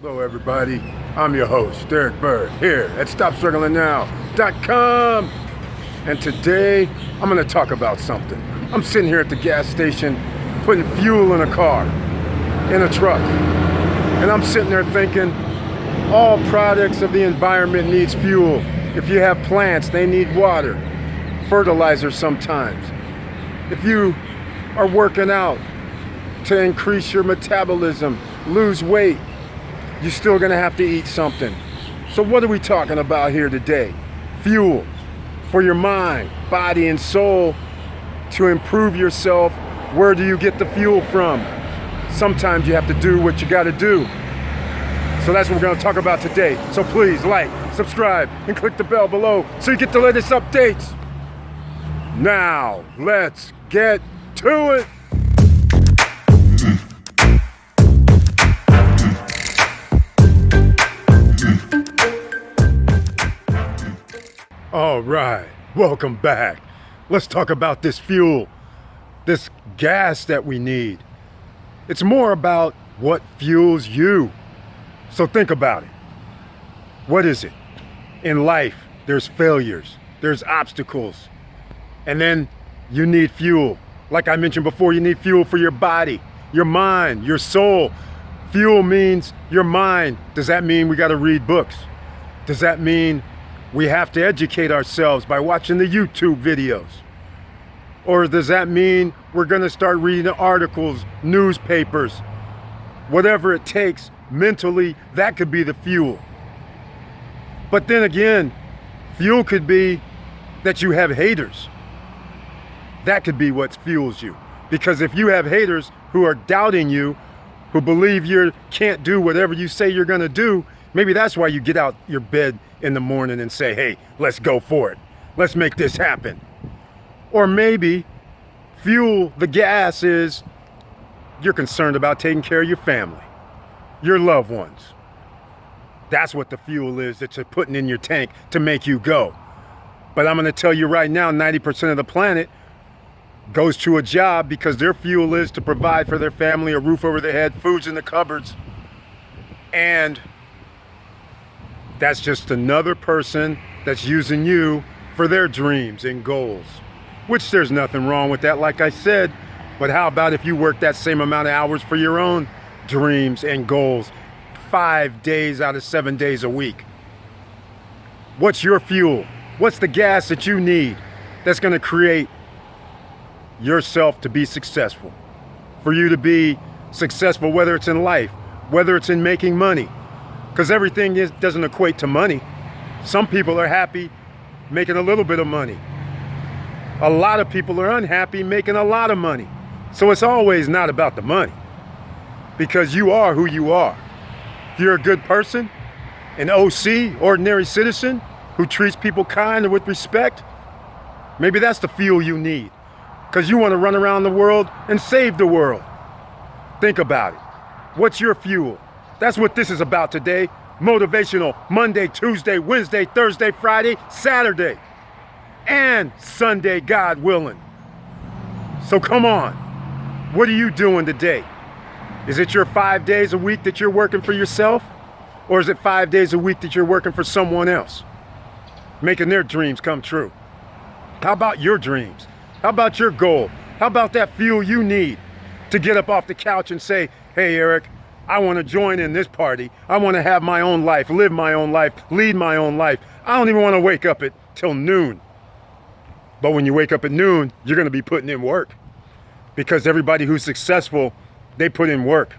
Hello everybody, I'm your host, Derek Bird, here at StopStrugglingNow.com. And today, I'm gonna talk about something. I'm sitting here at the gas station, putting fuel in a car, in a truck. And I'm sitting there thinking, all products of the environment needs fuel. If you have plants, they need water, fertilizer sometimes. If you are working out to increase your metabolism, lose weight, you're still gonna have to eat something. So what are we talking about here today? Fuel for your mind, body, and soul to improve yourself. Where do you get the fuel from? Sometimes you have to do what you gotta do. So that's what we're gonna talk about today. So please like, subscribe, and click the bell below so you get the latest updates. Now, let's get to it. All right, welcome back. Let's talk about this fuel, this gas that we need. It's more about what fuels you. So think about it. What is it? In life, there's failures, there's obstacles, and then you need fuel. Like I mentioned before, you need fuel for your body, your mind, your soul. Fuel means your mind. Does that mean we gotta read books? Does that mean we have to educate ourselves by watching the YouTube videos? Or does that mean we're gonna start reading articles, newspapers, whatever it takes mentally? That could be the fuel. But then again, fuel could be that you have haters. That could be what fuels you. Because if you have haters who are doubting you, who believe you can't do whatever you say you're gonna do, maybe that's why you get out your bed in the morning and say, hey, let's go for it. Let's make this happen. Or maybe fuel, the gas, is you're concerned about taking care of your family, your loved ones. That's what the fuel is that you're putting in your tank to make you go. But I'm gonna tell you right now, 90% of the planet goes to a job because their fuel is to provide for their family, a roof over their head, food's in the cupboards. And that's just another person that's using you for their dreams and goals, which there's nothing wrong with that, like I said. But how about if you work that same amount of hours for your own dreams and goals, 5 days out of 7 days a week? What's your fuel? What's the gas that you need that's gonna create yourself to be successful? For you to be successful, whether it's in life, whether it's in making money. Because everything doesn't equate to money. Some people are happy making a little bit of money. A lot of people are unhappy making a lot of money. So it's always not about the money. Because you are who you are. If you're a good person, an OC, ordinary citizen, who treats people kind and with respect, maybe that's the fuel you need. Because you want to run around the world and save the world. Think about it. What's your fuel? That's what this is about today. Motivational Monday, Tuesday, Wednesday, Thursday, Friday, Saturday, and Sunday, God willing. So come on. What are you doing today? Is it your 5 days a week that you're working for yourself? Or is it 5 days a week that you're working for someone else, making their dreams come true? How about your dreams? How about your goal? How about that fuel you need to get up off the couch and say, hey, Eric, I want to join in this party. I want to have my own life, live my own life, lead my own life. I don't even want to wake up till noon. But when you wake up at noon, you're going to be putting in work. Because everybody who's successful, they put in work.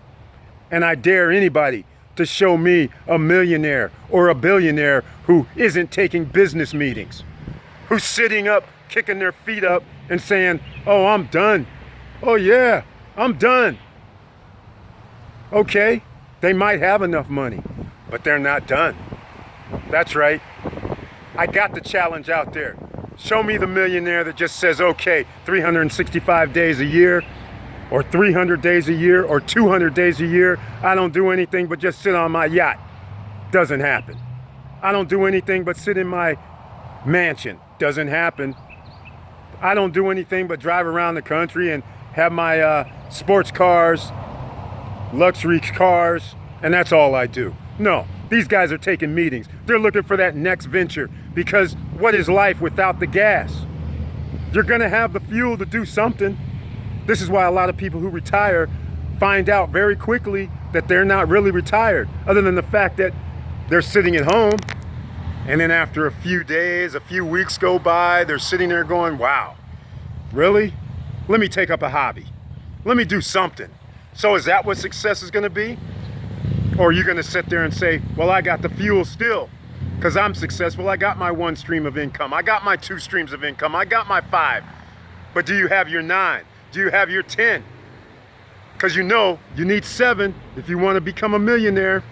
And I dare anybody to show me a millionaire or a billionaire who isn't taking business meetings, who's sitting up, kicking their feet up and saying, oh, I'm done. Oh yeah, I'm done. Okay, they might have enough money, but they're not done. That's right. I got the challenge out there. Show me the millionaire that just says, okay, 365 days a year, or 300 days a year, or 200 days a year, I don't do anything but just sit on my yacht. Doesn't happen. I don't do anything but sit in my mansion. Doesn't happen. I don't do anything but drive around the country and have my sports cars, luxury cars, and that's all I do. No, these guys are taking meetings. They're looking for that next venture, because what is life without the gas? You're gonna have the fuel to do something. This is why a lot of people who retire find out very quickly that they're not really retired, other than the fact that they're sitting at home, and then after a few days, a few weeks go by, they're sitting there going, wow, really? Let me take up a hobby. Let me do something. So is that what success is gonna be? Or are you gonna sit there and say, well, I got the fuel still, because I'm successful. I got my 1 stream of income. I got my 2 streams of income. I got my 5. But do you have your 9? Do you have your 10? Because you know you need 7 if you want to become a millionaire.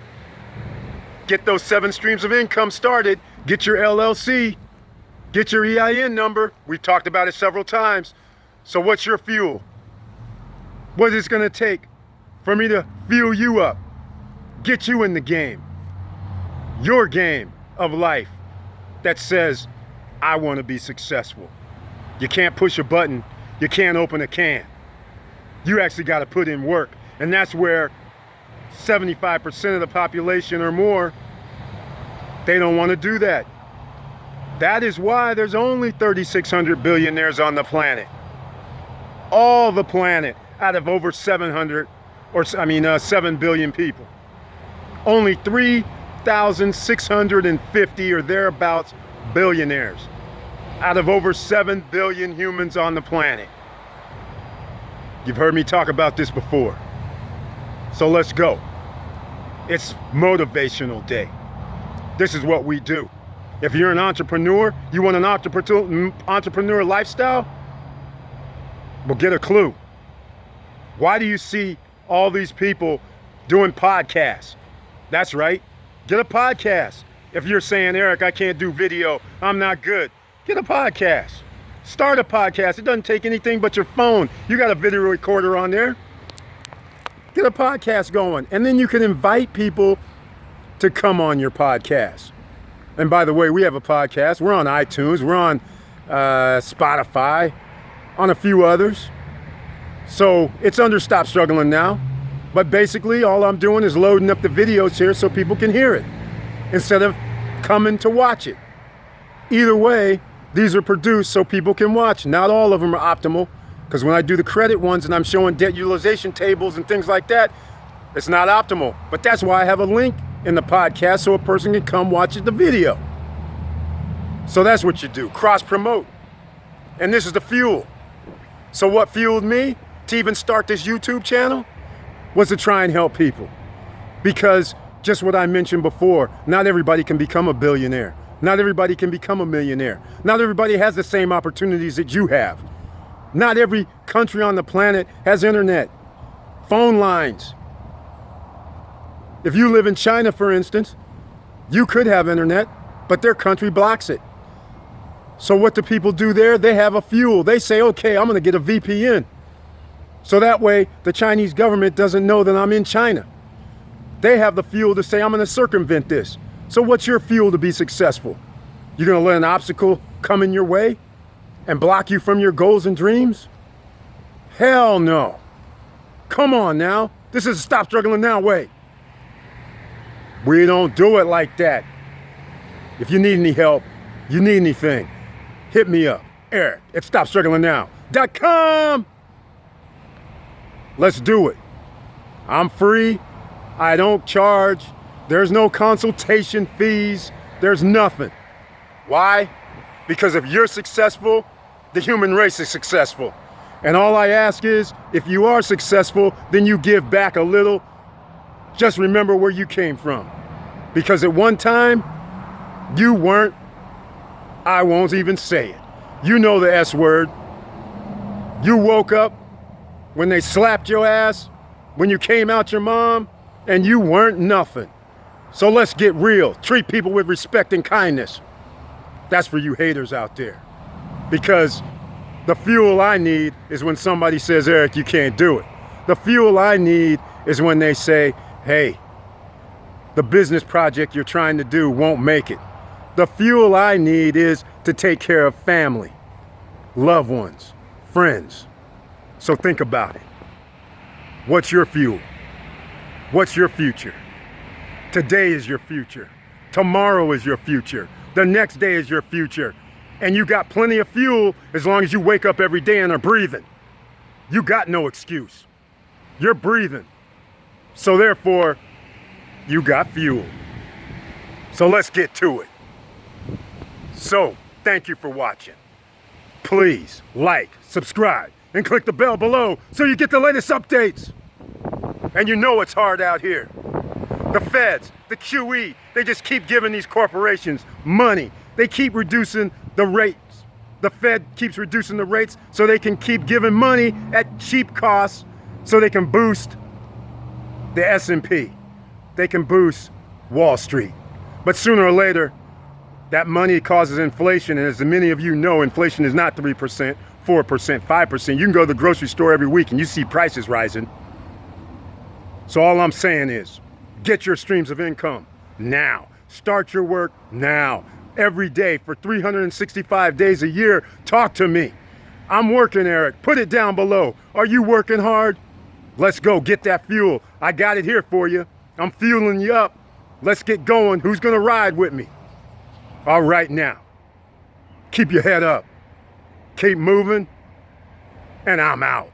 Get those 7 streams of income started. Get your LLC. Get your EIN number. We've talked about it several times. So what's your fuel? What is it going to take for me to fuel you up? Get you in the game. Your game of life that says, I want to be successful. You can't push a button. You can't open a can. You actually got to put in work. And that's where 75% of the population or more, they don't want to do that. That is why there's only 3,600 billionaires on the planet. All the planet out of over 7 billion people. Only 3,650 or thereabouts billionaires out of over 7 billion humans on the planet. You've heard me talk about this before. So let's go. It's motivational day. This is what we do. If you're an entrepreneur, you want an entrepreneur lifestyle, well, get a clue. Why do you see all these people doing podcasts? That's right. Get a podcast. If you're saying, Eric, I can't do video, I'm not good, get a podcast. Start a podcast. It doesn't take anything but your phone. You got a video recorder on there. Get a podcast going. And then you can invite people to come on your podcast. And by the way, we have a podcast. We're on iTunes. We're on Spotify, on a few others. So it's under Stop Struggling Now. But basically, all I'm doing is loading up the videos here so people can hear it instead of coming to watch it. Either way, these are produced so people can watch. Not all of them are optimal, because when I do the credit ones and I'm showing debt utilization tables and things like that, it's not optimal. But that's why I have a link in the podcast so a person can come watch the video. So that's what you do, cross promote. And this is the fuel. So what fueled me to even start this YouTube channel was to try and help people. Because just what I mentioned before, not everybody can become a billionaire. Not everybody can become a millionaire. Not everybody has the same opportunities that you have. Not every country on the planet has internet, phone lines. If you live in China, for instance, you could have internet, but their country blocks it. So what do people do there? They have a fuel. They say, okay, I'm gonna get a VPN. So that way the Chinese government doesn't know that I'm in China. They have the fuel to say, I'm gonna circumvent this. So what's your fuel to be successful? You're gonna let an obstacle come in your way and block you from your goals and dreams? Hell no. Come on now. This is a Stop Struggling Now way. We don't do it like that. If you need any help, you need anything, hit me up, Eric at StopStrugglingNow.com. Let's do it. I'm free. I don't charge. There's no consultation fees. There's nothing. Why? Because if you're successful, the human race is successful. And all I ask is, if you are successful, then you give back a little. Just remember where you came from. Because at one time, you weren't, I won't even say it. You know the S word. You woke up when they slapped your ass, when you came out your mom, and you weren't nothing. So let's get real. Treat people with respect and kindness. That's for you haters out there. Because the fuel I need is when somebody says, Eric, you can't do it. The fuel I need is when they say, hey, the business project you're trying to do won't make it. The fuel I need is to take care of family, loved ones, friends. So think about it. What's your fuel? What's your future? Today is your future. Tomorrow is your future. The next day is your future. And you got plenty of fuel as long as you wake up every day and are breathing. You got no excuse. You're breathing. So therefore, you got fuel. So let's get to it. So, thank you for watching. Please like, subscribe, and click the bell below so you get the latest updates. And you know it's hard out here. The feds, the QE, they just keep giving these corporations money. They keep reducing the rates. The Fed keeps reducing the rates so they can keep giving money at cheap costs so they can boost the S&P. They can boost Wall Street. But sooner or later, that money causes inflation, and as many of you know, inflation is not 3%, 4%, 5%. You can go to the grocery store every week and you see prices rising. So all I'm saying is, get your streams of income now. Start your work now. Every day for 365 days a year, talk to me. I'm working, Eric. Put it down below. Are you working hard? Let's go get that fuel. I got it here for you. I'm fueling you up. Let's get going. Who's gonna ride with me? All right now. Keep your head up. Keep moving. And I'm out.